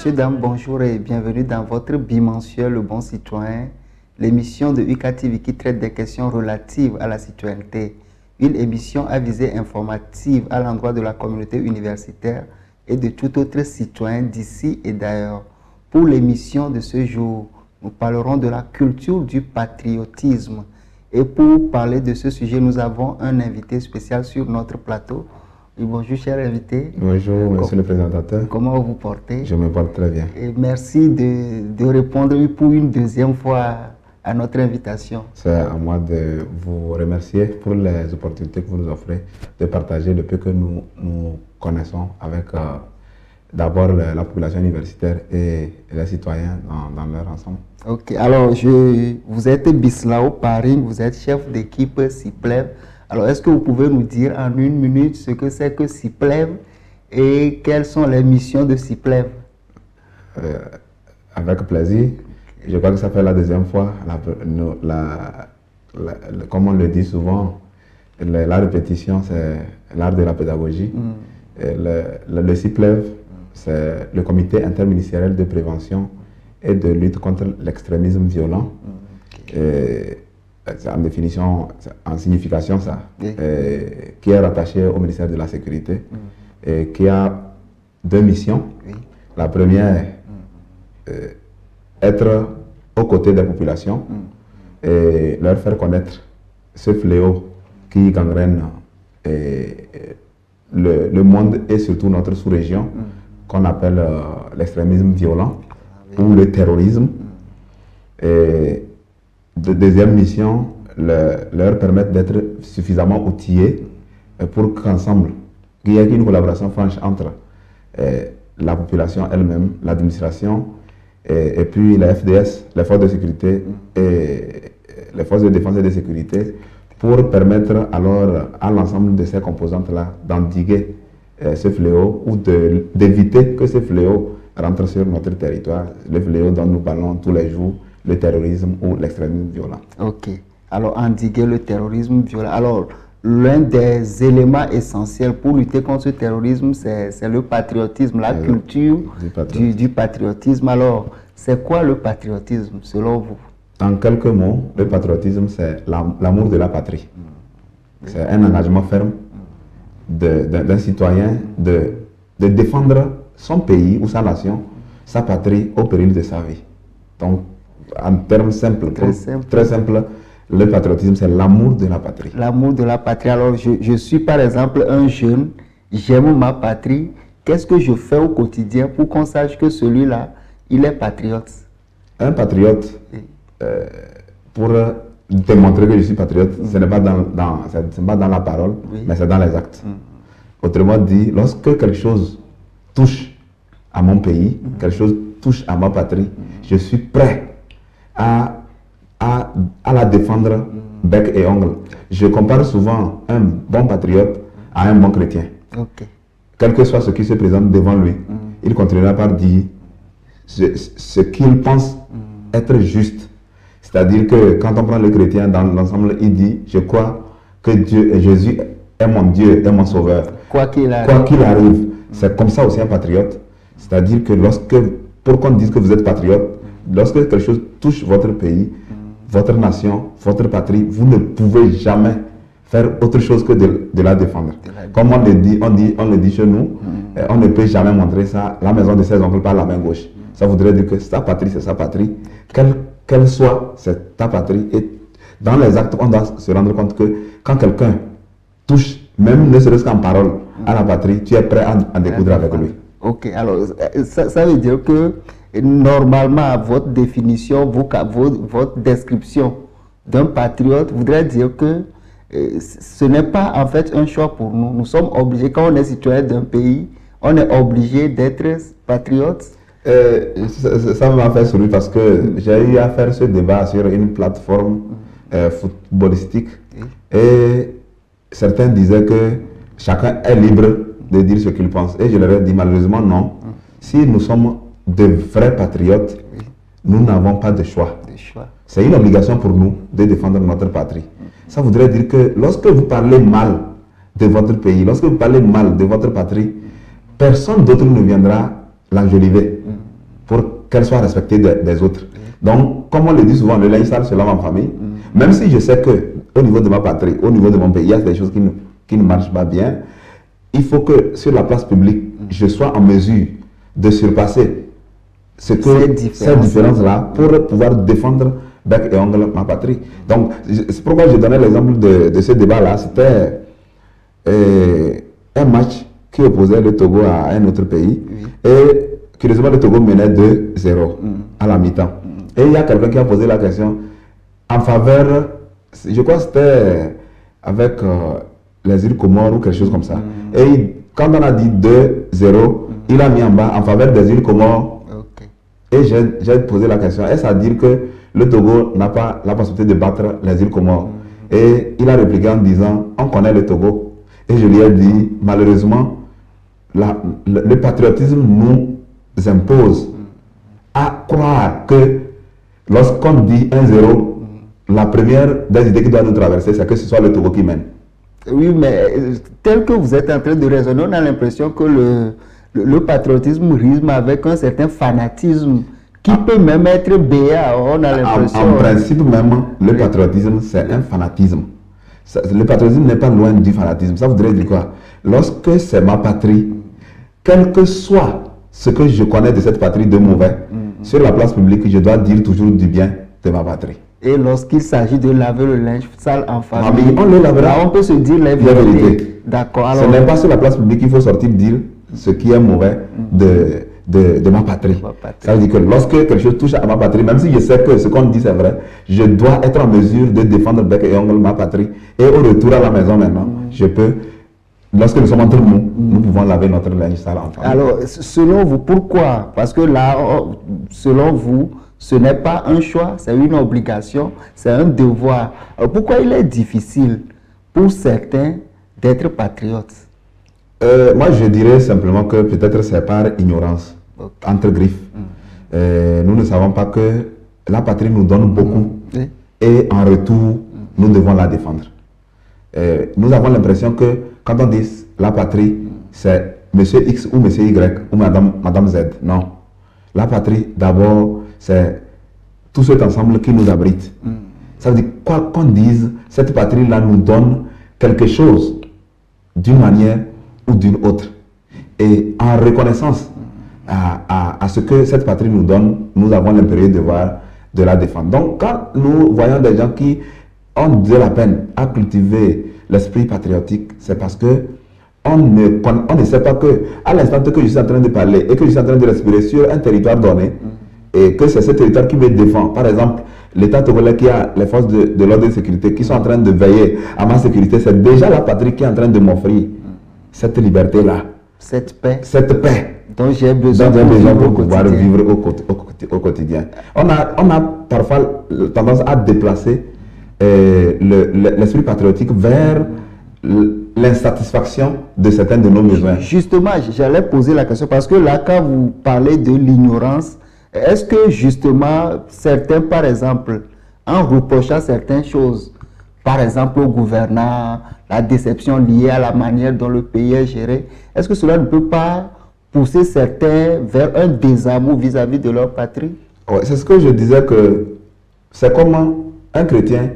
Messieurs, dames, bonjour et bienvenue dans votre bimensuel Le Bon Citoyen, l'émission de UCATV qui traite des questions relatives à la citoyenneté. Une émission à visée informative à l'endroit de la communauté universitaire et de tout autre citoyen d'ici et d'ailleurs. Pour l'émission de ce jour, nous parlerons de la culture du patriotisme. Et pour parler de ce sujet, nous avons un invité spécial sur notre plateau. Bonjour, cher invité. Bonjour, monsieur le présentateur. Comment vous vous portez? Je me porte très bien. Et merci de répondre pour une deuxième fois à notre invitation. C'est à moi de vous remercier pour les opportunités que vous nous offrez de partager le peu que nous connaissons avec d'abord la population universitaire et les citoyens dans leur ensemble. Ok, alors vous êtes Bislao Paring, vous êtes chef d'équipe CIPLEV. Alors, est-ce que vous pouvez nous dire en une minute ce que c'est que CIPLEV et quelles sont les missions de CIPLEV? Avec plaisir. Je crois que ça fait la deuxième fois, comme on le dit souvent, la répétition, c'est l'art de la pédagogie. Le CIPLEV, c'est le comité interministériel de prévention et de lutte contre l'extrémisme violent. En définition, en signification, ça, qui est rattaché au ministère de la Sécurité et qui a deux missions. La première, être aux côtés des populations et leur faire connaître ce fléau qui gangrène le monde et surtout notre sous-région, qu'on appelle l'extrémisme violent ou le terrorisme. Deuxième mission, leur permettre d'être suffisamment outillés pour qu'ensemble, il y ait une collaboration franche entre la population elle-même, l'administration et puis la FDS, les forces de sécurité et les forces de défense et de sécurité pour permettre alors à l'ensemble de ces composantes-là d'endiguer ce fléau ou d'éviter que ce fléau rentre sur notre territoire, le fléau dont nous parlons tous les jours, le terrorisme ou l'extrémisme violent. Ok. Alors, endiguer le terrorisme violent. Alors, l'un des éléments essentiels pour lutter contre ce terrorisme, c'est le patriotisme, la culture du patriotisme. Alors, c'est quoi le patriotisme, selon vous? En quelques mots, le patriotisme, c'est l'amour de la patrie. C'est un engagement ferme d'un citoyen de défendre son pays ou sa nation, sa patrie, au péril de sa vie. Donc, en termes simples, très simples, le patriotisme, c'est l'amour de la patrie. L'amour de la patrie. Alors, je suis par exemple un jeune, j'aime ma patrie. Qu'est-ce que je fais au quotidien pour qu'on sache que celui-là, il est patriote? Un patriote, pour démontrer que je suis patriote, ce n'est pas dans la parole, mais c'est dans les actes. Autrement dit, lorsque quelque chose touche à mon pays, quelque chose touche à ma patrie, je suis prêt à la défendre bec et ongle. Je compare souvent un bon patriote à un bon chrétien. Quel que soit ce qui se présente devant lui, il continuera par dire ce qu'il pense être juste. C'est-à-dire que quand on prend le chrétien dans l'ensemble, il dit: je crois que Dieu et Jésus est mon Dieu, est mon sauveur. Quoi qu'il arrive. C'est comme ça aussi un patriote. C'est-à-dire que pour qu'on dise que vous êtes patriote, lorsque quelque chose touche votre pays, votre nation, votre patrie, vous ne pouvez jamais faire autre chose que de la défendre. Comme on le dit chez nous, on ne peut jamais montrer ça, la maison de ses oncles par la main gauche. Ça voudrait dire que sa patrie, c'est sa patrie. Quelle soit, c'est ta patrie. Et dans les actes, on doit se rendre compte que quand quelqu'un touche, même ne serait-ce qu'en parole, à la patrie, tu es prêt à découdre avec lui. Ok, alors ça veut dire que normalement, votre définition, votre description d'un patriote voudrait dire que ce n'est pas en fait un choix pour nous. Nous sommes obligés, quand on est citoyen d'un pays, on est obligé d'être patriote. Ça m'a fait sourire parce que j'ai eu à faire ce débat sur une plateforme footballistique et certains disaient que chacun est libre de dire ce qu'il pense. Et je leur ai dit malheureusement non. Si nous sommes de vrais patriotes, nous n'avons pas de choix. C'est une obligation pour nous de défendre notre patrie. Ça voudrait dire que lorsque vous parlez mal de votre pays, lorsque vous parlez mal de votre patrie, personne d'autre ne viendra l'enjoliver. pour qu'elle soit respectée des autres. Donc, comme on le dit souvent, le linge sale se lave en famille. Même si je sais que au niveau de ma patrie, au niveau de mon pays, il y a des choses qui ne marchent pas bien, il faut que sur la place publique, je sois en mesure de surpasser cette différence-là pour pouvoir défendre bec et ongle ma patrie. Donc, c'est pourquoi je donnais l'exemple de ce débat-là. C'était un match qui opposait le Togo à un autre pays. Et curieusement, le Togo menait 2-0 à la mi-temps. Et il y a quelqu'un qui a posé la question en faveur, je crois que c'était avec les îles Comores ou quelque chose comme ça. Et quand on a dit 2-0, il a mis en bas en faveur des îles Comores. Et j'ai posé la question, est-ce à dire que le Togo n'a pas la possibilité de battre les îles Comores? Et il a répliqué en disant, on connaît le Togo. Et je lui ai dit, malheureusement, le patriotisme nous impose à croire que lorsqu'on dit 1-0, la première des idées qui doit nous traverser, c'est que ce soit le Togo qui mène. Oui, mais tel que vous êtes en train de raisonner, on a l'impression que le patriotisme rime avec un certain fanatisme qui peut même être béat. On a l'impression. En principe même, le patriotisme, c'est un fanatisme. Le patriotisme n'est pas loin du fanatisme. Ça voudrait dire quoi? Lorsque c'est ma patrie, quel que soit ce que je connais de cette patrie de mauvais, sur la place publique, je dois dire toujours du bien de ma patrie. Et lorsqu'il s'agit de laver le linge sale en famille, on le lavera. On peut se dire la vérité. D'accord. Ce n'est pas sur la place publique qu'il faut sortir dire ce qui est mauvais de ma patrie. Ça veut dire que lorsque quelque chose touche à ma patrie, même si je sais que ce qu'on dit c'est vrai, je dois être en mesure de défendre bec et ongle ma patrie. Et au retour à la maison maintenant, je peux, lorsque nous sommes entre nous, nous pouvons laver notre linge sale en famille. Alors, selon vous, pourquoi? Parce que là, selon vous, ce n'est pas un choix, c'est une obligation, c'est un devoir. Alors, pourquoi il est difficile pour certains d'être patriotes? Moi, je dirais simplement que peut-être c'est par ignorance, entre griffes. Nous ne savons pas que la patrie nous donne beaucoup et en retour, nous devons la défendre. Nous avons l'impression que quand on dit la patrie, c'est monsieur X ou monsieur Y ou madame Z. Non. La patrie, d'abord, c'est tout cet ensemble qui nous abrite. Ça veut dire, quoi qu'on dise, cette patrie-là nous donne quelque chose d'une manière ou d'une autre. Et en reconnaissance à ce que cette patrie nous donne, nous avons l'impérieux devoir de la défendre. Donc, quand nous voyons des gens qui ont de la peine à cultiver l'esprit patriotique, c'est parce que on ne sait pas que, à l'instant que je suis en train de parler et que je suis en train de respirer sur un territoire donné, et que c'est ce territoire qui me défend. Par exemple, l'État togolais qui a les forces de l'ordre et de sécurité qui sont en train de veiller à ma sécurité, c'est déjà la patrie qui est en train de m'offrir cette liberté-là. Cette paix. Cette paix. Donc j'ai besoin pour pouvoir vivre au quotidien. On a parfois tendance à déplacer l'esprit patriotique vers l'insatisfaction de certains de nos besoins. Justement, j'allais poser la question parce que là, quand vous parlez de l'ignorance, est-ce que justement, certains, par exemple, en reprochant certaines choses, par exemple au gouvernant, la déception liée à la manière dont le pays est géré, est-ce que cela ne peut pas pousser certains vers un désamour vis-à-vis de leur patrie? Ouais, c'est ce que je disais, que c'est comme un chrétien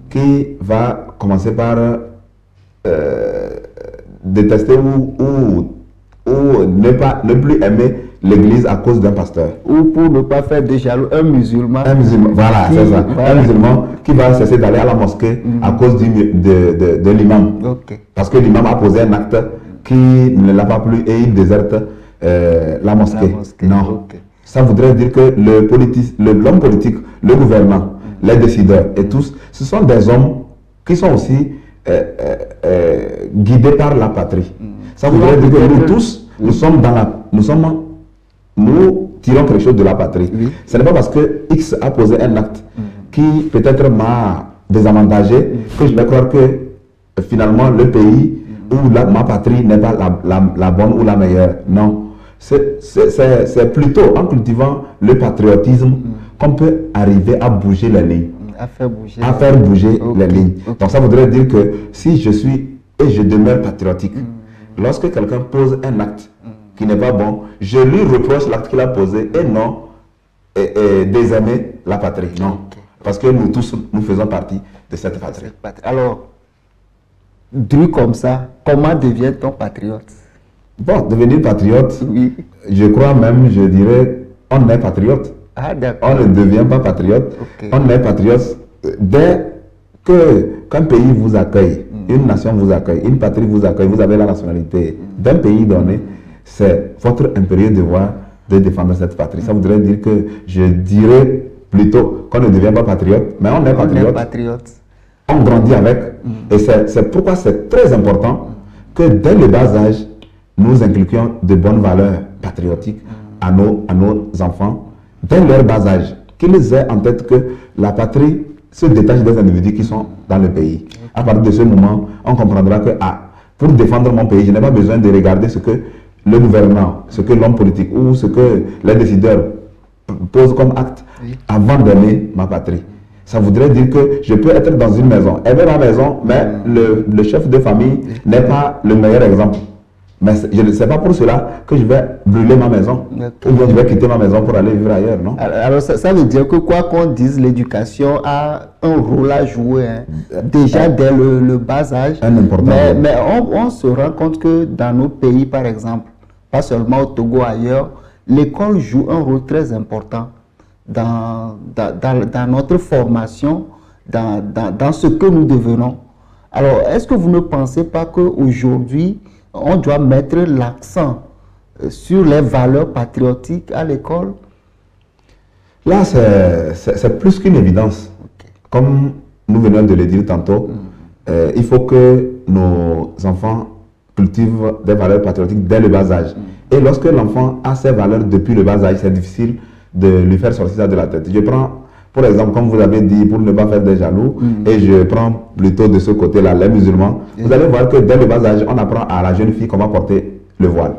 qui va commencer par détester ou ne plus aimer l'église à cause d'un pasteur. Ou pour ne pas faire de jaloux, un musulman. Un musulman, voilà, c'est ça. Voilà. Un musulman qui va cesser d'aller à la mosquée à cause de l'imam. Parce que l'imam a posé un acte qui ne l'a pas plu et il déserte la mosquée. Non. Ça voudrait dire que l'homme politique, le gouvernement, les décideurs et tous, ce sont des hommes qui sont aussi guidés par la patrie. Ça voudrait dire que nous tous, nous tirons quelque chose de la patrie. Ce n'est pas parce que X a posé un acte qui peut-être m'a désavantagé que je vais croire que finalement le pays ou ma patrie n'est pas la bonne ou la meilleure. Non. C'est plutôt en cultivant le patriotisme qu'on peut arriver à bouger les lignes. À faire bouger les lignes. Donc ça voudrait dire que si je suis et je demeure patriotique, lorsque quelqu'un pose un acte qui n'est pas bon, je lui reproche l'acte qu'il a posé et non désaimer la patrie. Non. Okay. Parce que nous tous, nous faisons partie de cette patrie. Alors, dit comme ça, comment devient-on patriote? Bon, devenir patriote, oui. Je crois même, je dirais, on est patriote. Ah, on ne devient pas patriote. Okay. On est patriote dès qu'un pays vous accueille, une nation vous accueille, une patrie vous accueille, vous avez la nationalité d'un pays donné, c'est votre impérieux devoir de défendre cette patrie. Ça voudrait dire que je dirais plutôt qu'on ne devient pas patriote, mais on est patriote. On grandit avec. Et c'est pourquoi c'est très important que dès le bas âge, nous inculquions de bonnes valeurs patriotiques à nos enfants, dès leur bas âge, qu'ils aient en tête que la patrie se détache des individus qui sont dans le pays. À partir de ce moment, on comprendra que pour défendre mon pays, je n'ai pas besoin de regarder ce que le gouvernement, ce que l'homme politique ou ce que les décideurs posent comme acte avant d'aimer ma patrie. Ça voudrait dire que je peux être dans une maison, aimer ma maison, mais le chef de famille n'est pas le meilleur exemple. Mais je ne sais pas pour cela que je vais brûler ma maison ou bien je vais quitter ma maison pour aller vivre ailleurs, non? Alors ça veut dire que quoi qu'on dise, l'éducation a un rôle à jouer, hein, déjà dès le bas âge. Mais on se rend compte que dans nos pays, par exemple, pas seulement au Togo, ailleurs, l'école joue un rôle très important dans notre formation, dans ce que nous devenons. Alors, est-ce que vous ne pensez pas qu'aujourd'hui, on doit mettre l'accent sur les valeurs patriotiques à l'école? Là, c'est plus qu'une évidence. Okay. Comme nous venons de le dire tantôt, il faut que nos enfants cultivent des valeurs patriotiques dès le bas âge. Et lorsque l'enfant a ces valeurs depuis le bas âge, c'est difficile de lui faire sortir ça de la tête. Je prends, pour exemple, comme vous avez dit, pour ne pas faire des jaloux, et je prends plutôt de ce côté-là, les musulmans, vous allez voir que dès le bas âge, on apprend à la jeune fille comment porter le voile.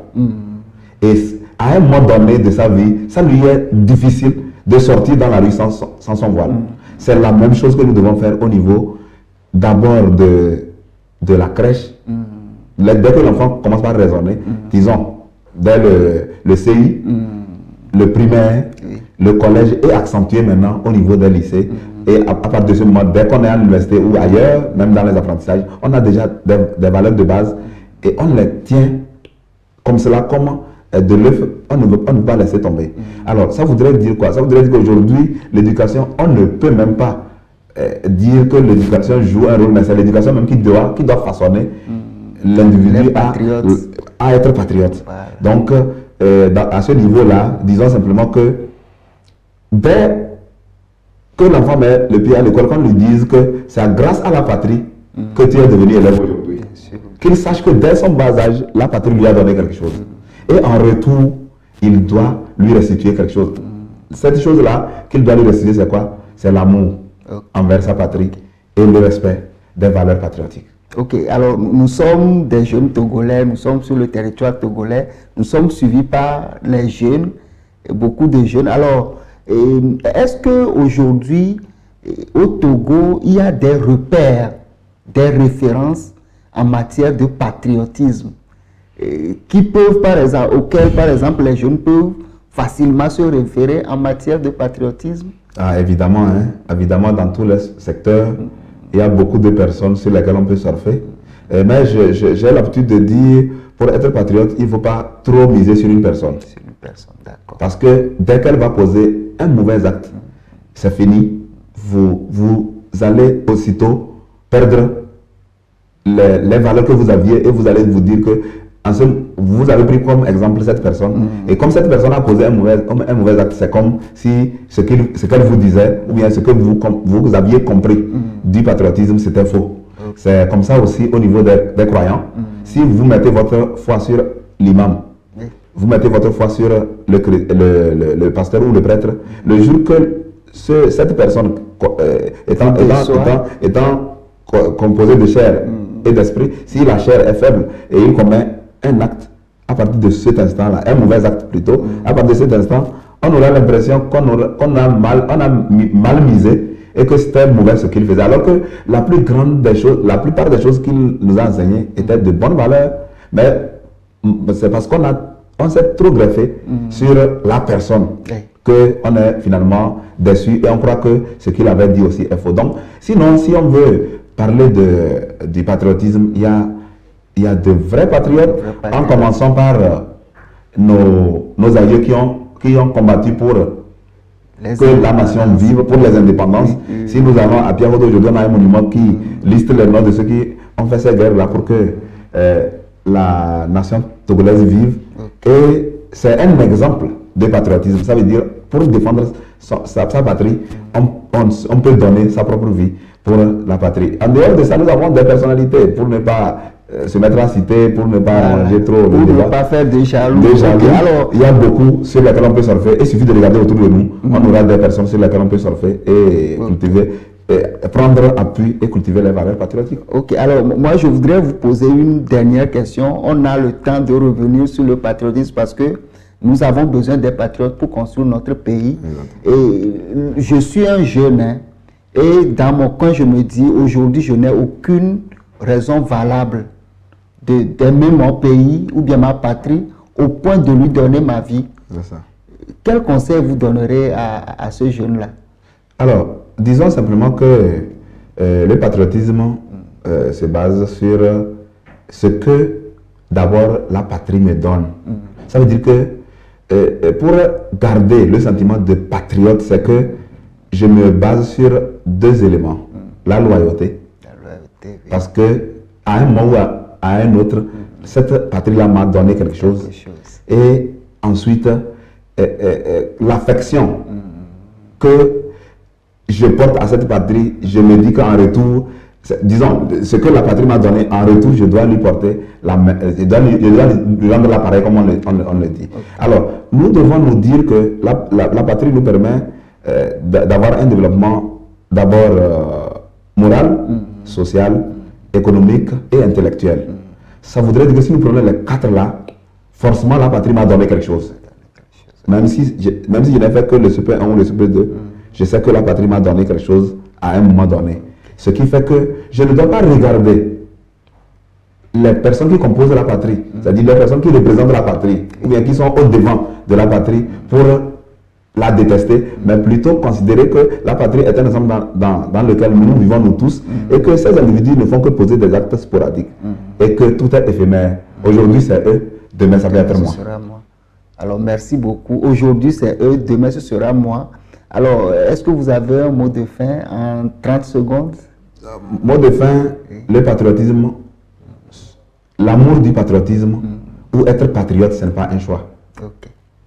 Et à un moment donné de sa vie, ça lui est difficile de sortir dans la rue sans son voile. C'est la même chose que nous devons faire au niveau d'abord de la crèche. Dès que l'enfant commence par raisonner, disons, dès le CI, le primaire, le collège est accentué maintenant au niveau des lycées. Et à partir de ce moment, dès qu'on est à l'université ou ailleurs, même dans les apprentissages, on a déjà des valeurs de base et on les tient comme cela, comme de l'œuf, on ne veut pas laisser tomber. Alors, ça voudrait dire quoi? Ça voudrait dire qu'aujourd'hui, l'éducation, on ne peut même pas dire que l'éducation joue un rôle, mais c'est l'éducation même qui doit façonner l'individu à être patriote. Voilà. Donc, à ce niveau-là, disons simplement que dès que l'enfant met le pied à l'école, qu'on lui dise que c'est grâce à la patrie que tu es devenu élève aujourd'hui. Qu'il sache que dès son bas âge, la patrie lui a donné quelque chose. Et en retour, il doit lui restituer quelque chose. Cette chose-là qu'il doit lui restituer, c'est quoi? C'est l'amour envers sa patrie et le respect des valeurs patriotiques. Ok, alors nous sommes des jeunes Togolais, nous sommes sur le territoire togolais, nous sommes suivis par les jeunes, beaucoup de jeunes. Alors, est-ce qu'aujourd'hui, au Togo, il y a des repères, des références en matière de patriotisme qui peuvent, auxquels, par exemple, les jeunes peuvent facilement se référer en matière de patriotisme? Ah, évidemment, hein, évidemment, dans tous les secteurs, il y a beaucoup de personnes sur lesquelles on peut surfer. Mais j'ai l'habitude de dire, pour être patriote, il ne faut pas trop miser sur une personne. Sur une personne, d'accord. Parce que dès qu'elle va poser un mauvais acte, c'est fini. Vous allez aussitôt perdre les valeurs que vous aviez et vous allez vous dire que vous avez pris comme exemple cette personne. Et comme cette personne a posé un mauvais acte, c'est comme si ce qu'elle vous disait ou bien ce que vous aviez compris du patriotisme, c'était faux. C'est comme ça aussi au niveau des croyants. Si vous mettez votre foi sur l'imam, vous mettez votre foi sur le pasteur ou le prêtre, le jour que cette personne étant composée de chair et d'esprit, si la chair est faible et il commet un acte, à partir de cet instant-là, un mauvais acte plutôt, à partir de cet instant, on aura l'impression qu'on a mal misé et que c'était mauvais ce qu'il faisait. Alors que la plupart des choses qu'il nous a enseignées étaient de bonnes valeurs, mais c'est parce qu'on s'est trop greffé sur la personne qu'on est finalement déçu et on croit que ce qu'il avait dit aussi est faux. Donc, sinon, si on veut parler du patriotisme, il y a de vrais patriotes, en commençant par nos aïeux qui ont combattu pour que la nation vive, pour les indépendances. Si nous allons à Pierre aujourd'hui, on a un monument qui liste les noms de ceux qui ont fait ces guerres-là pour que la nation togolaise vive. Et c'est un exemple de patriotisme. Ça veut dire, pour défendre sa patrie, on peut donner sa propre vie pour la patrie. En dehors de ça, nous avons des personnalités pour ne pas se mettre en cité, pour ne pas ranger trop. Pour ne pas faire des jaloux. Alors, il y a beaucoup sur lesquels on peut surfer. Il suffit de regarder autour de nous. On aura des personnes sur lesquelles on peut surfer et cultiver, prendre appui et cultiver les valeurs patriotiques. Ok, alors moi je voudrais vous poser une dernière question. On a le temps de revenir sur le patriotisme parce que nous avons besoin des patriotes pour construire notre pays. Et je suis un jeune, hein, et dans mon coin, je me dis, aujourd'hui, je n'ai aucune raison valable d'aimer mon pays ou bien ma patrie au point de lui donner ma vie. Ça. Quel conseil vous donnerez à ce jeune-là? Alors, disons simplement que le patriotisme se base sur ce que d'abord la patrie me donne. Ça veut dire que pour garder le sentiment de patriote, c'est que je me base sur deux éléments. La loyauté. Oui. Parce que à un moment ou à un autre, cette patrie-là m'a donné quelque chose. Et ensuite, l'affection que je porte à cette patrie, je me dis qu'en retour, disons, ce que la patrie m'a donné, en retour, je dois lui porter la main, je dois lui rendre l'appareil comme on le dit. Alors, nous devons nous dire que la patrie nous permet d'avoir un développement d'abord moral, social, économique et intellectuel. Ça voudrait dire que si nous prenons les quatre là, forcément la patrie m'a donné quelque chose. Même si je n'ai fait que le CP1 ou le CP2, je sais que la patrie m'a donné quelque chose à un moment donné. Ce qui fait que je ne dois pas regarder les personnes qui composent la patrie, c'est-à-dire les personnes qui représentent la patrie, ou bien qui sont au devant de la patrie pour la détester, mais plutôt considérer que la patrie est un ensemble dans lequel nous vivons nous tous, et que ces individus ne font que poser des actes sporadiques, et que tout est éphémère. Aujourd'hui c'est eux, demain ça peut être moi. Alors merci beaucoup. Aujourd'hui c'est eux, demain ce sera moi. Alors, est-ce que vous avez un mot de fin en 30 secondes? Mot de fin, le patriotisme, l'amour du patriotisme, ou être patriote, ce n'est pas un choix,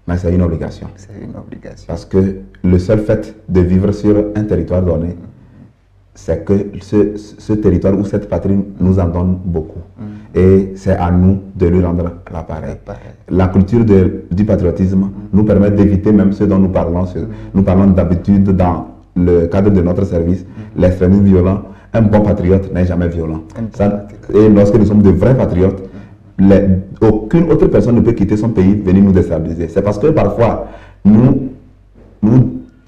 mais c'est une obligation. C'est une obligation. Parce que le seul fait de vivre sur un territoire donné, c'est que ce territoire ou cette patrie nous en donne beaucoup. Et c'est à nous de lui rendre l'appareil. La culture du patriotisme nous permet d'éviter même ce dont nous parlons. Nous parlons d'habitude dans le cadre de notre service, l'extrémisme violent. Un bon patriote n'est jamais violent. Et lorsque nous sommes de vrais patriotes, aucune autre personne ne peut quitter son pays, venir nous déstabiliser. C'est parce que parfois, nous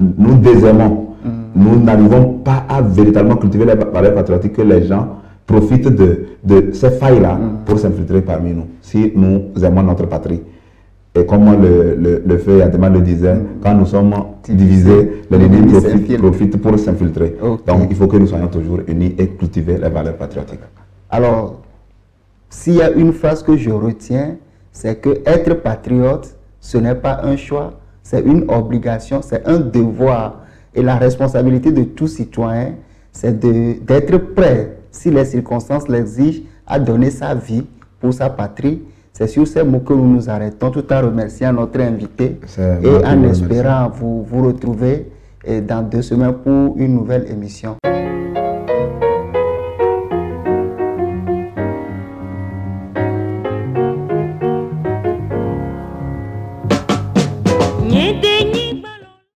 désaimons. Nous n'arrivons pas à véritablement cultiver les valeurs patriotiques que les gens profitent de ces failles-là pour s'infiltrer parmi nous. Si nous aimons notre patrie. Et comme le feu Yadema le disait, quand nous sommes divisés, l'ennemi profite pour s'infiltrer. Donc il faut que nous soyons toujours unis et cultiver les valeurs patriotiques. Alors, s'il y a une phrase que je retiens, c'est que être patriote, ce n'est pas un choix, c'est une obligation, c'est un devoir. Et la responsabilité de tout citoyen, c'est d'être prêt, si les circonstances l'exigent, à donner sa vie pour sa patrie. C'est sur ces mots que nous nous arrêtons, tout en remerciant notre invité et en espérant vous retrouver dans 2 semaines pour une nouvelle émission.